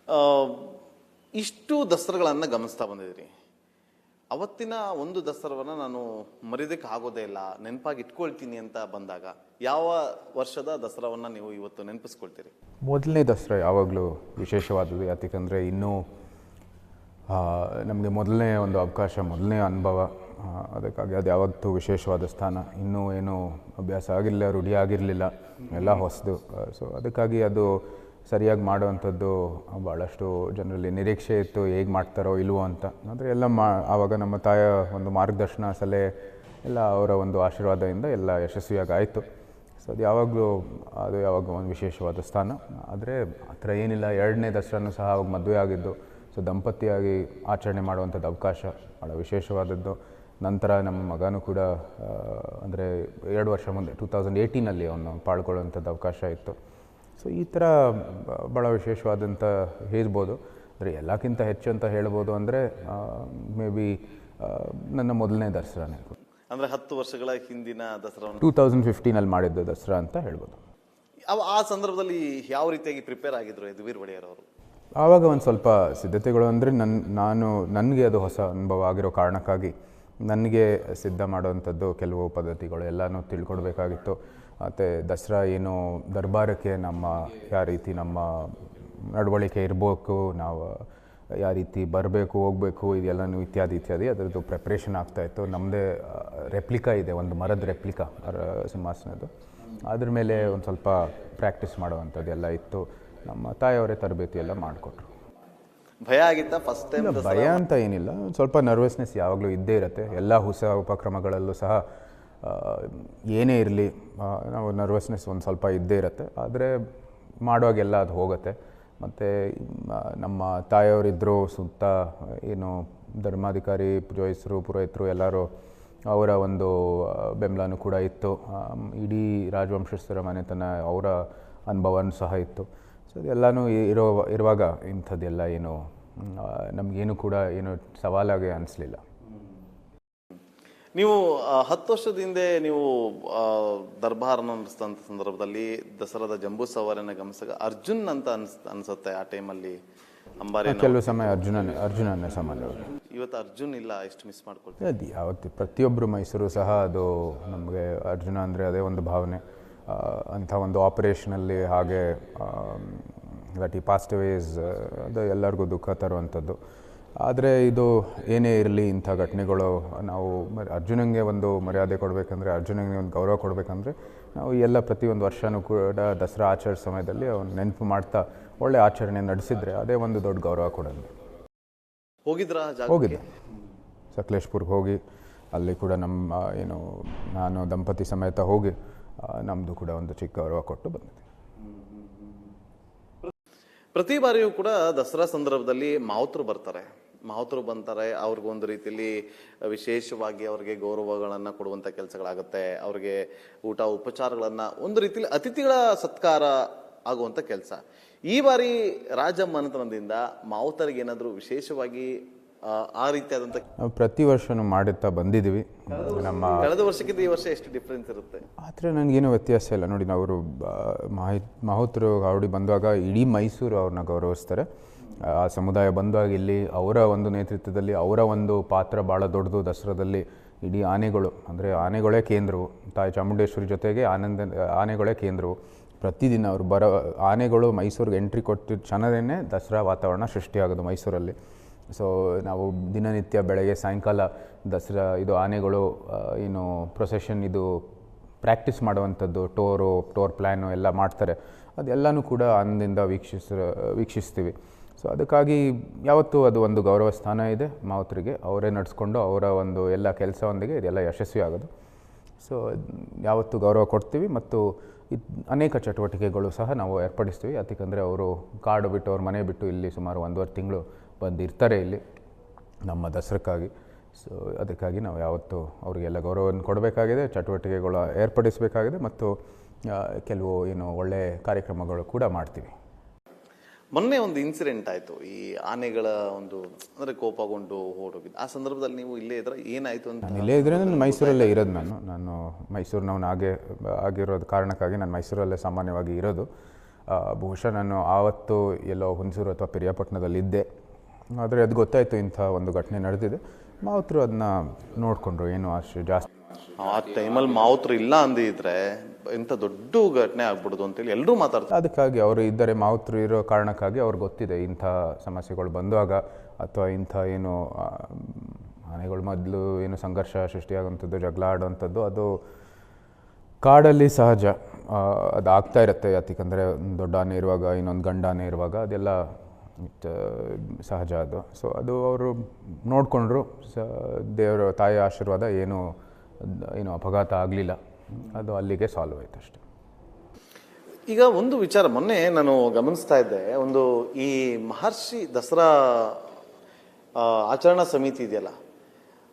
ಆ, ಇಷ್ಟು ದಸರಾಗಳನ್ನು ಗಮನಿಸ್ತಾ ಬಂದಿದ್ದೀರಿ. ಅವತ್ತಿನ ಒಂದು ದಸರಾವನ್ನು ನಾನು ಮರೆಯೋದಕ್ಕೆ ಆಗೋದೇ ಇಲ್ಲ, ನೆನಪಾಗಿ ಇಟ್ಕೊಳ್ತೀನಿ ಅಂತ ಬಂದಾಗ ಯಾವ ವರ್ಷದ ದಸರಾವನ್ನು ನೀವು ಇವತ್ತು ನೆನಪಿಸ್ಕೊಳ್ತೀರಿ? ಮೊದಲನೇ ದಸರಾ ಯಾವಾಗಲೂ ವಿಶೇಷವಾದದ್ದು. ಯಾಕಂದರೆ ಇನ್ನೂ ನಮಗೆ ಮೊದಲನೇ ಒಂದು ಅವಕಾಶ, ಮೊದಲನೇ ಅನುಭವ. ಅದಕ್ಕಾಗಿ ಅದು ಯಾವತ್ತೂ ವಿಶೇಷವಾದ ಸ್ಥಾನ. ಇನ್ನೂ ಏನೂ ಅಭ್ಯಾಸ ಆಗಿರಲಿಲ್ಲ, ರೂಢಿ ಆಗಿರಲಿಲ್ಲ, ಎಲ್ಲ ಹೊಸದು. ಸೊ ಅದಕ್ಕಾಗಿ ಅದು ಸರಿಯಾಗಿ ಮಾಡುವಂಥದ್ದು ಭಾಳಷ್ಟು ಜನರಲ್ಲಿ ನಿರೀಕ್ಷೆ ಇತ್ತು, ಹೇಗೆ ಮಾಡ್ತಾರೋ ಇಲ್ವೋ ಅಂತ. ಆದರೆ ಎಲ್ಲ ಆವಾಗ ನಮ್ಮ ತಾಯ ಒಂದು ಮಾರ್ಗದರ್ಶನ, ಸಲಹೆ ಎಲ್ಲ ಅವರ ಒಂದು ಆಶೀರ್ವಾದದಿಂದ ಎಲ್ಲ ಯಶಸ್ವಿಯಾಗಿ ಆಯಿತು. ಸೊ ಅದು ಯಾವಾಗ ಒಂದು ವಿಶೇಷವಾದ ಸ್ಥಾನ. ಆದರೆ ಆ ಥರ ಏನಿಲ್ಲ. ಎರಡನೇ ದಸರಾನೂ ಸಹ ಅವಾಗ ಮದುವೆ ಆಗಿದ್ದು, ಸೊ ದಂಪತಿಯಾಗಿ ಆಚರಣೆ ಮಾಡುವಂಥದ್ದು ಅವಕಾಶ ಭಾಳ ವಿಶೇಷವಾದದ್ದು. ನಂತರ ನಮ್ಮ ಮಗನೂ ಕೂಡ ಅಂದರೆ 2 ವರ್ಷ ಮುಂದೆ 2018 ಅವನು ಪಾಲ್ಗೊಳ್ಳುವಂಥದ್ದು ಅವಕಾಶ ಇತ್ತು. ಸೊ ಈ ಥರ ಭಾಳ ವಿಶೇಷವಾದಂಥ ಹೇಳ್ಬೋದು. ಅಂದರೆ ಎಲ್ಲಕ್ಕಿಂತ ಹೆಚ್ಚು ಅಂತ ಹೇಳ್ಬೋದು ಅಂದರೆ ಮೇ ಬಿ ನನ್ನ ಮೊದಲನೇ ದಸರಾನೇ. ಅಂದರೆ 10 ವರ್ಷಗಳ ಹಿಂದಿನ ದಸರಾವನ್ನು 2015 ಮಾಡಿದ್ದು ದಸರಾ ಅಂತ ಹೇಳ್ಬೋದು. ಆ ಸಂದರ್ಭದಲ್ಲಿ ಯಾವ ರೀತಿಯಾಗಿ ಪ್ರಿಪೇರ್ ಆಗಿದ್ರು ಯದುವೀರ್ ಒಡೆಯರ್ ಅವರು? ಆವಾಗ ಒಂದು ಸ್ವಲ್ಪ ಸಿದ್ಧತೆಗಳು ಅಂದರೆ ನನಗೆ ಅದು ಹೊಸ ಅನುಭವ ಆಗಿರೋ ಕಾರಣಕ್ಕಾಗಿ ನನಗೆ ಸಿದ್ಧ ಮಾಡುವಂಥದ್ದು ಕೆಲವು ಪದ್ಧತಿಗಳು ಎಲ್ಲನೂ ತಿಳ್ಕೊಡ್ಬೇಕಾಗಿತ್ತು. ಮತ್ತು ದಸರಾ ಏನು ದರ್ಬಾರಕ್ಕೆ ಯಾವ ರೀತಿ ನಮ್ಮ ನಡವಳಿಕೆ ಇರಬೇಕು, ನಾವು ಯಾವ ರೀತಿ ಬರಬೇಕು ಹೋಗಬೇಕು, ಇದೆಲ್ಲನೂ ಇತ್ಯಾದಿ ಅದರದ್ದು ಪ್ರಿಪ್ರೇಷನ್ ಆಗ್ತಾಯಿತ್ತು. ನಮ್ಮದೇ ರೆಪ್ಲಿಕಾ ಇದೆ, ಒಂದು ಮರದ ರೆಪ್ಲಿಕಾ ಸಿಂಹಾಸನದ್ದು. ಅದ್ರ ಮೇಲೆ ಒಂದು ಸ್ವಲ್ಪ ಪ್ರಾಕ್ಟೀಸ್ ಮಾಡುವಂಥದ್ದು ಎಲ್ಲ ಇತ್ತು. ನಮ್ಮ ತಾಯಿಯವರೇ ತರಬೇತಿ ಎಲ್ಲ ಮಾಡಿಕೊಟ್ರು. ಭಯ ಆಗಿತ್ತಾ ಫಸ್ಟ್ ಟೈಮ್? ಭಯ ಅಂತ ಏನಿಲ್ಲ, ಒಂದು ಸ್ವಲ್ಪ ನರ್ವಸ್ನೆಸ್ ಯಾವಾಗಲೂ ಇದ್ದೇ ಇರುತ್ತೆ. ಎಲ್ಲ ಹೊಸ ಉಪಕ್ರಮಗಳಲ್ಲೂ ಸಹ ಏನೇ ಇರಲಿ ನಾವು ನರ್ವಸ್ನೆಸ್ ಒಂದು ಸ್ವಲ್ಪ ಇದ್ದೇ ಇರುತ್ತೆ. ಆದರೆ ಮಾಡುವಾಗೆಲ್ಲ ಅದು ಹೋಗುತ್ತೆ. ಮತ್ತು ನಮ್ಮ ತಾಯಿಯವರಿದ್ದರು ಸುತ್ತ, ಏನು ಧರ್ಮಾಧಿಕಾರಿ ಪುರೋಹಿತರು ಎಲ್ಲರೂ ಅವರ ಒಂದು ಬೆಂಬಲನೂ ಕೂಡ ಇತ್ತು. ಇಡೀ ರಾಜವಂಶಸ್ಥರ ಮನೆತನ ಅವರ ಅನುಭವನೂ ಸಹ ಇತ್ತು. ಸೊ ಅದೆಲ್ಲನೂ ಇರುವಾಗ ಇಂಥದ್ದೆಲ್ಲ ಏನು ನಮಗೇನು ಕೂಡ ಏನು ಸವಾಲಾಗಿ ಅನಿಸ್ಲಿಲ್ಲ. ನೀವು 10 ವರ್ಷದ ಹಿಂದೆ ನೀವು ದರ್ಬಾರನ್ನು ನಡೆಸಿದಂಥ ಸಂದರ್ಭದಲ್ಲಿ ದಸರಾದ ಜಂಬೂ ಸವಾರಿಯನ್ನು ಗಮನಿಸಿದಾಗ ಅರ್ಜುನ್ ಅಂತ ಅನಿಸುತ್ತೆ ಆ ಟೈಮಲ್ಲಿ ಅಂಬಾರಿ. ಕೆಲವು ಸಮಯ ಅರ್ಜುನನ್ನೇ ಸಾಮಾನ್ಯವಾಗಿ. ಇವತ್ತು ಅರ್ಜುನ್ ಇಲ್ಲ, ಎಷ್ಟು ಮಿಸ್ ಮಾಡ್ಕೊಳ್ತೀವಿ. ಅದು ಯಾವತ್ತು ಪ್ರತಿಯೊಬ್ಬರು ಮೈಸೂರು ಸಹ ಅದು ನಮಗೆ ಅರ್ಜುನ ಅಂದರೆ ಅದೇ ಒಂದು ಭಾವನೆ. ಅಂಥ ಒಂದು ಆಪರೇಷನಲ್ಲಿ ಹಾಗೆ ದಟ್ ಈ ಪಾಸ್ಟ್ ಅವೇಸ್, ಅದು ಎಲ್ಲರಿಗೂ ದುಃಖ ತರುವಂಥದ್ದು. ಆದರೆ ಇದು ಏನೇ ಇರಲಿ, ಇಂಥ ಘಟನೆಗಳು ನಾವು ಅರ್ಜುನಂಗೆ ಒಂದು ಮರ್ಯಾದೆ ಕೊಡಬೇಕಂದ್ರೆ, ಅರ್ಜುನಂಗೆ ಒಂದು ಗೌರವ ಕೊಡಬೇಕಂದ್ರೆ ನಾವು ಎಲ್ಲ ಪ್ರತಿಯೊಂದು ವರ್ಷವೂ ಕೂಡ ದಸರಾ ಆಚರಣೆ ಸಮಯದಲ್ಲಿ ಅವ್ನು ನೆನಪು ಮಾಡ್ತಾ ಒಳ್ಳೆ ಆಚರಣೆ ನಡೆಸಿದರೆ ಅದೇ ಒಂದು ದೊಡ್ಡ ಗೌರವ ಕೊಡೋದು. ಹೋಗಿದ್ದೆ ಸಕಲೇಶ್ಪುರ್ಗೆ ಹೋಗಿ ಅಲ್ಲಿ ಕೂಡ ನಾನು ದಂಪತಿ ಸಮೇತ ಹೋಗಿ ನಮ್ಮದು ಕೂಡ ಒಂದು ಚಿಕ್ಕ ಗೌರವ ಕೊಟ್ಟು ಬಂದಿದ್ದೆ. ಪ್ರತಿ ಬಾರಿಯೂ ಕೂಡ ದಸರಾ ಸಂದರ್ಭದಲ್ಲಿ ಮಾವುತರು ಬಂತಾರೆ. ಅವ್ರಿಗೊಂದು ರೀತಿಯಲ್ಲಿ ವಿಶೇಷವಾಗಿ ಅವ್ರಿಗೆ ಗೌರವಗಳನ್ನು ಕೊಡುವಂಥ ಕೆಲಸಗಳಾಗುತ್ತೆ. ಅವ್ರಿಗೆ ಊಟ ಉಪಚಾರಗಳನ್ನು, ಒಂದು ರೀತಿಯಲ್ಲಿ ಅತಿಥಿಗಳ ಸತ್ಕಾರ ಆಗುವಂಥ ಕೆಲಸ. ಈ ಬಾರಿ ರಾಜ ಮನೆತನದಿಂದ ಮಾವುತರಿಗೆ ಏನಾದರೂ ವಿಶೇಷವಾಗಿ ಆ ರೀತಿಯಾದಂಥ ನಾವು ಪ್ರತಿ ವರ್ಷವೂ ಮಾಡುತ್ತಾ ಬಂದಿದ್ದೀವಿ. ನಮ್ಮ ಕಳೆದ ವರ್ಷಕ್ಕಿಂತ ಈ ವರ್ಷ ಎಷ್ಟು ಡಿಫ್ರೆನ್ಸ್ ಇರುತ್ತೆ? ಆದರೆ ನನಗೇನು ವ್ಯತ್ಯಾಸ ಇಲ್ಲ. ನೋಡಿ, ಅವರು ಮಾಹುತರು ಗಾವಡಿ ಬಂದಾಗ ಇಡೀ ಮೈಸೂರು ಅವ್ರನ್ನ ಗೌರವಿಸ್ತಾರೆ. ಆ ಸಮುದಾಯ ಬಂದಾಗ ಇಲ್ಲಿ ಅವರ ಒಂದು ನೇತೃತ್ವದಲ್ಲಿ ಅವರ ಒಂದು ಪಾತ್ರ ಭಾಳ ದೊಡ್ಡದು. ದಸರಾದಲ್ಲಿ ಇಡೀ ಆನೆಗಳು, ಅಂದರೆ ಆನೆಗಳೇ ಕೇಂದ್ರವು. ತಾಯಿ ಚಾಮುಂಡೇಶ್ವರಿ ಜೊತೆಗೆ ಆನೆಗಳೇ ಕೇಂದ್ರವು. ಪ್ರತಿದಿನ ಅವರು ಆನೆಗಳು ಮೈಸೂರಿಗೆ ಎಂಟ್ರಿ ಕೊಟ್ಟಿದ್ದ ಕ್ಷಣವೇ ದಸರಾ ವಾತಾವರಣ ಸೃಷ್ಟಿಯಾಗೋದು ಮೈಸೂರಲ್ಲಿ. ಸೊ ನಾವು ದಿನನಿತ್ಯ ಬೆಳಗ್ಗೆ ಸಾಯಂಕಾಲ ದಸರಾ ಆನೆಗಳು ಏನು ಪ್ರೊಸೆಷನ್ ಪ್ರಾಕ್ಟೀಸ್ ಮಾಡುವಂಥದ್ದು, ಟೋರ್ ಪ್ಲ್ಯಾನು ಎಲ್ಲ ಮಾಡ್ತಾರೆ. ಅದೆಲ್ಲನೂ ಕೂಡ ಆನಂದದಿಂದ ವೀಕ್ಷಿಸ್ತೀವಿ. ಸೊ ಅದಕ್ಕಾಗಿ ಯಾವತ್ತೂ ಅದು ಒಂದು ಗೌರವ ಸ್ಥಾನ ಇದೆ ಮಾವುತರಿಗೆ. ಅವರೇ ನಡೆಸ್ಕೊಂಡು ಅವರ ಒಂದು ಎಲ್ಲ ಕೆಲಸದೊಂದಿಗೆ ಇದೆಲ್ಲ ಯಶಸ್ವಿ ಆಗೋದು. ಸೊ ಯಾವತ್ತೂ ಗೌರವ ಕೊಡ್ತೀವಿ. ಮತ್ತು ಅನೇಕ ಚಟುವಟಿಕೆಗಳು ಸಹ ನಾವು ಏರ್ಪಡಿಸ್ತೀವಿ. ಯಾಕಂದರೆ ಅವರು ಕಾಡು ಬಿಟ್ಟು, ಅವ್ರ ಮನೆ ಬಿಟ್ಟು ಇಲ್ಲಿ ಸುಮಾರು 1.5 ತಿಂಗಳು ಬಂದಿರ್ತಾರೆ ಇಲ್ಲಿ ನಮ್ಮ ದಸರಕ್ಕಾಗಿ. ಸೊ ಅದಕ್ಕಾಗಿ ನಾವು ಯಾವತ್ತೂ ಅವರಿಗೆಲ್ಲ ಗೌರವವನ್ನು ಕೊಡಬೇಕಾಗಿದೆ, ಚಟುವಟಿಕೆಗಳು ಏರ್ಪಡಿಸಬೇಕಾಗಿದೆ, ಮತ್ತು ಕೆಲವು ಒಳ್ಳೆಯ ಕಾರ್ಯಕ್ರಮಗಳು ಕೂಡ ಮಾಡ್ತೀವಿ. ಮೊನ್ನೆ ಒಂದು ಇನ್ಸಿಡೆಂಟ್ ಆಯಿತು, ಈ ಆನೆಗಳ ಅಂದರೆ ಕೋಪಗೊಂಡು ಹೊರಟೋಗಿದ್ದು. ಆ ಸಂದರ್ಭದಲ್ಲಿ ನೀವು ಇಲ್ಲೇ ಇದ್ರೆ ಏನಾಯಿತು ಅಂತ? ನಾನು ಇಲ್ಲೇ ಇದ್ದರೆ ನಾನು ಮೈಸೂರಲ್ಲೇ ಇರೋದು. ನಾನು ಮೈಸೂರಿನವನು ಆಗಿರೋದು ಕಾರಣಕ್ಕಾಗಿ ನಾನು ಮೈಸೂರಲ್ಲೇ ಸಾಮಾನ್ಯವಾಗಿ ಇರೋದು. ಬಹುಶಃ ನಾನು ಆವತ್ತು ಎಲ್ಲೋ ಹುಣಸೂರು ಅಥವಾ ಪಿರಿಯಾಪಟ್ಟಣದಲ್ಲಿದ್ದೆ. ಆದರೆ ಅದು ಗೊತ್ತಾಯಿತು ಇಂಥ ಒಂದು ಘಟನೆ ನಡೆದಿದೆ. ಮಾವುತರು ಅದನ್ನ ನೋಡಿಕೊಂಡ್ರು, ಏನು ಅಷ್ಟು ಜಾಸ್ತಿ ಆ ಟೈಮಲ್ಲಿ ಮಾವುತರು ಇಲ್ಲ ಅಂದಿದ್ರೆ ಇಂಥ ದೊಡ್ಡ ಘಟನೆ ಆಗ್ಬಿಡೋದು ಅಂತೇಳಿ ಎಲ್ಲರೂ ಮಾತಾಡ್ತಾರೆ. ಅದಕ್ಕಾಗಿ ಅವರು ಇದ್ದರೆ, ಮಾವುತರು ಇರೋ ಕಾರಣಕ್ಕಾಗಿ ಅವ್ರಿಗೆ ಗೊತ್ತಿದೆ ಇಂಥ ಸಮಸ್ಯೆಗಳು ಬಂದಾಗ ಅಥವಾ ಇಂಥ ಏನು ಆನೆಗಳ ಮೊದಲು ಏನು ಸಂಘರ್ಷ ಸೃಷ್ಟಿಯಾಗುವಂಥದ್ದು, ಜಗಳ ಆಡುವಂಥದ್ದು, ಅದು ಕಾಡಲ್ಲಿ ಸಹಜ. ಅದು ಆಗ್ತಾ ಇರುತ್ತೆ. ಯಾಕಂದರೆ ದೊಡ್ಡ ಆನೆ ಇರುವಾಗ, ಇನ್ನೊಂದು ಗಂಡ ಆನೆ ಇರುವಾಗ ಅದೆಲ್ಲ ಸಹಜ ಅದು. ಸೊ ಅದು ಅವರು ನೋಡಿಕೊಂಡ್ರು. ದೇವರ ತಾಯಿ ಆಶೀರ್ವಾದ, ಏನು ಅಪಘಾತ ಆಗಲಿಲ್ಲ. ಅದು ಅಲ್ಲಿಗೆ ಸಾಲ್ವ್ ಆಯ್ತು ಅಷ್ಟೆ. ಈಗ ಒಂದು ವಿಚಾರ ಮೊನ್ನೆ ನಾನು ಗಮನಿಸ್ತಾ ಇದ್ದೆ, ಒಂದು ಈ ಮಹರ್ಷಿ ದಸರಾ ಆಚರಣಾ ಸಮಿತಿ ಇದೆಯಲ್ಲ,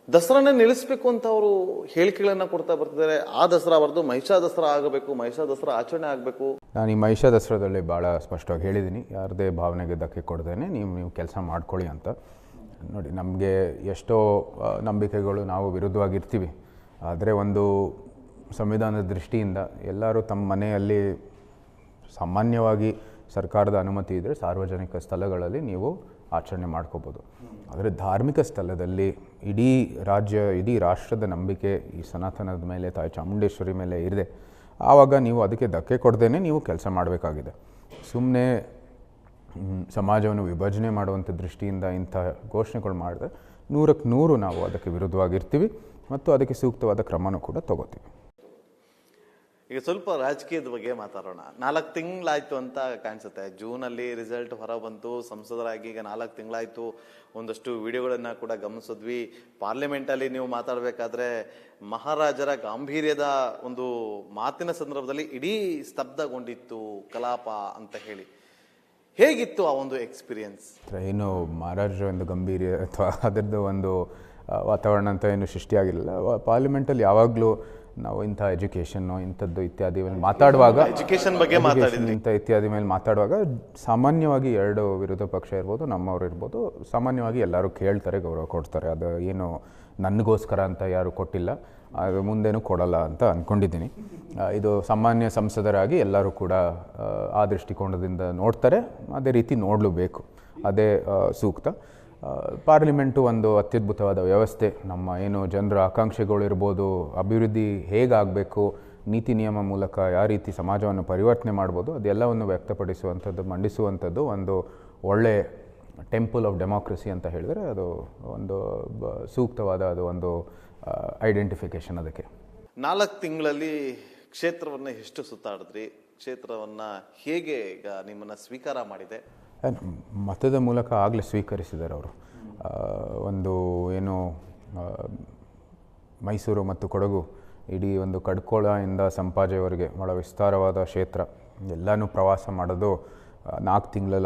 ದಸರಾನೇ ನಿಲ್ಲಿಸಬೇಕು ಅಂತ ಅವರು ಹೇಳಿಕೆಗಳನ್ನು ಕೊಡ್ತಾ ಬರ್ತಿದ್ದಾರೆ. ಆ ದಸರಾ ಬರೆದು ಮಹಿಷಾ ದಸರಾ ಆಗಬೇಕು, ಮಹಿಷಾ ದಸರಾ ಆಚರಣೆ ಆಗಬೇಕು. ನಾನು ಈ ಮಹಿಷಾ ದಸರಾದಲ್ಲಿ ಭಾಳ ಸ್ಪಷ್ಟವಾಗಿ ಹೇಳಿದ್ದೀನಿ, ಯಾರದೇ ಭಾವನೆಗೆ ಧಕ್ಕೆ ಕೊಡ್ದೇನೆ ನೀವು ಕೆಲಸ ಮಾಡ್ಕೊಳ್ಳಿ ಅಂತ. ನೋಡಿ, ನಮಗೆ ಎಷ್ಟೋ ನಂಬಿಕೆಗಳು, ನಾವು ವಿರುದ್ಧವಾಗಿರ್ತೀವಿ. ಆದರೆ ಒಂದು ಸಂವಿಧಾನದ ದೃಷ್ಟಿಯಿಂದ ಎಲ್ಲರೂ ತಮ್ಮ ಮನೆಯಲ್ಲಿ ಸಾಮಾನ್ಯವಾಗಿ ಸರ್ಕಾರದ ಅನುಮತಿ ಇದ್ದರೆ ಸಾರ್ವಜನಿಕ ಸ್ಥಳಗಳಲ್ಲಿ ನೀವು ಆಚರಣೆ ಮಾಡ್ಕೋಬೋದು. ಆದರೆ ಧಾರ್ಮಿಕ ಸ್ಥಳದಲ್ಲಿ ಇಡೀ ರಾಷ್ಟ್ರದ ನಂಬಿಕೆ ಈ ಸನಾತನದ ಮೇಲೆ, ತಾಯಿ ಚಾಮುಂಡೇಶ್ವರಿ ಮೇಲೆ ಇದೆ. ಆವಾಗ ನೀವು ಅದಕ್ಕೆ ಧಕ್ಕೆ ಕೊಡ್ದೇನೆ ನೀವು ಕೆಲಸ ಮಾಡಬೇಕಾಗಿದೆ. ಸುಮ್ಮನೆ ಸಮಾಜವನ್ನು ವಿಭಜನೆ ಮಾಡುವಂಥ ದೃಷ್ಟಿಯಿಂದ ಇಂಥ ಘೋಷಣೆಗಳು ಮಾಡಿದ್ರೆ 100ಕ್ಕೆ 100 ನಾವು ಅದಕ್ಕೆ ವಿರುದ್ಧವಾಗಿರ್ತೀವಿ ಮತ್ತು ಅದಕ್ಕೆ ಸೂಕ್ತವಾದ ಕ್ರಮನೂ ಕೂಡ ತಗೋತೀವಿ. ಈಗ ಸ್ವಲ್ಪ ರಾಜಕೀಯದ ಬಗ್ಗೆ ಮಾತಾಡೋಣ. 4 ತಿಂಗಳಾಯ್ತು ಅಂತ ಕಾಣಿಸುತ್ತೆ. ಜೂನಲ್ಲಿ ರಿಸಲ್ಟ್ ಹೊರ ಬಂತು, ಸಂಸದರಾಗಿ ಈಗ 4 ತಿಂಗಳಾಯ್ತು. ಒಂದಷ್ಟು ವಿಡಿಯೋಗಳನ್ನ ಕೂಡ ಗಮನಿಸಿದ್ವಿ. ಪಾರ್ಲಿಮೆಂಟಲ್ಲಿ ನೀವು ಮಾತಾಡಬೇಕಾದ್ರೆ ಮಹಾರಾಜರ ಗಾಂಭೀರ್ಯದ ಒಂದು ಮಾತಿನ ಸಂದರ್ಭದಲ್ಲಿ ಇಡೀ ಸ್ತಬ್ಧಗೊಂಡಿತ್ತು ಕಲಾಪ ಅಂತ ಹೇಳಿ. ಹೇಗಿತ್ತು ಆ ಒಂದು ಎಕ್ಸ್ಪೀರಿಯನ್ಸ್? ಏನು ಮಹಾರಾಜರ ಒಂದು ಗಂಭೀರ್ಯ ಅಥವಾ ಅದರದ್ದು ಒಂದು ವಾತಾವರಣ ಅಂತ ಏನು ಸೃಷ್ಟಿಯಾಗಿರಲಿಲ್ಲ. ಪಾರ್ಲಿಮೆಂಟಲ್ಲಿ ಯಾವಾಗಲೂ ನಾವು ಇಂಥ ಎಜುಕೇಷನ್ನು ಇಂಥದ್ದು ಇತ್ಯಾದಿ ಮಾತಾಡುವಾಗ, ಎಜುಕೇಷನ್ ಬಗ್ಗೆ ಇಂಥ ಇತ್ಯಾದಿ ಮೇಲೆ ಮಾತಾಡುವಾಗ ಸಾಮಾನ್ಯವಾಗಿ 2 ವಿರೋಧ ಪಕ್ಷ ಇರ್ಬೋದು, ನಮ್ಮವರು ಇರ್ಬೋದು, ಸಾಮಾನ್ಯವಾಗಿ ಎಲ್ಲರೂ ಕೇಳ್ತಾರೆ, ಗೌರವ ಕೊಡ್ತಾರೆ. ಅದು ಏನು ನನಗೋಸ್ಕರ ಅಂತ ಯಾರು ಕೊಟ್ಟಿಲ್ಲ, ಅದು ಮುಂದೇನೂ ಕೊಡಲ್ಲ ಅಂತ ಅಂದ್ಕೊಂಡಿದ್ದೀನಿ. ಇದು ಸಾಮಾನ್ಯ ಸಂಸದರಾಗಿ ಎಲ್ಲರೂ ಕೂಡ ಆ ದೃಷ್ಟಿಕೋನದಿಂದ ನೋಡ್ತಾರೆ. ಅದೇ ರೀತಿ ನೋಡಲೂಬೇಕು, ಅದೇ ಸೂಕ್ತ. ಪಾರ್ಲಿಮೆಂಟು ಒಂದು ಅತ್ಯದ್ಭುತವಾದ ವ್ಯವಸ್ಥೆ. ನಮ್ಮ ಏನು ಜನರ ಆಕಾಂಕ್ಷೆಗಳಿರ್ಬೋದು, ಅಭಿವೃದ್ಧಿ ಹೇಗಾಗಬೇಕು, ನೀತಿ ನಿಯಮ ಮೂಲಕ ಯಾವ ರೀತಿ ಸಮಾಜವನ್ನು ಪರಿವರ್ತನೆ ಮಾಡ್ಬೋದು, ಅದೆಲ್ಲವನ್ನು ವ್ಯಕ್ತಪಡಿಸುವಂಥದ್ದು, ಮಂಡಿಸುವಂಥದ್ದು ಒಂದು ಒಳ್ಳೆ ಟೆಂಪಲ್ ಆಫ್ ಡೆಮಾಕ್ರಸಿ ಅಂತ ಹೇಳಿದರೆ ಅದು ಒಂದು ಸೂಕ್ತವಾದ ಅದು ಒಂದು ಐಡೆಂಟಿಫಿಕೇಷನ್. ಅದಕ್ಕೆ 4 ತಿಂಗಳಲ್ಲಿ ಕ್ಷೇತ್ರವನ್ನು ಎಷ್ಟು ಸುತ್ತಾಡಿದ್ರಿ? ಕ್ಷೇತ್ರವನ್ನು ಹೇಗೆ ಈಗ ನಿಮ್ಮನ್ನು ಸ್ವೀಕಾರ ಮಾಡಿದೆ? ಮತದ ಮೂಲಕ ಆಗಲೇ ಸ್ವೀಕರಿಸಿದ್ದಾರೆ ಅವರು. ಒಂದು ಏನು ಮೈಸೂರು ಮತ್ತು ಕೊಡಗು, ಇಡೀ ಒಂದು ಕಡ್ಕೋಳದಿಂದ ಸಂಪಾಜೆವರೆಗೆ ಭಾಳ ವಿಸ್ತಾರವಾದ ಕ್ಷೇತ್ರ, ಎಲ್ಲನೂ ಪ್ರವಾಸ ಮಾಡೋದು 4 ತಿಂಗಳಲ್ಲಿ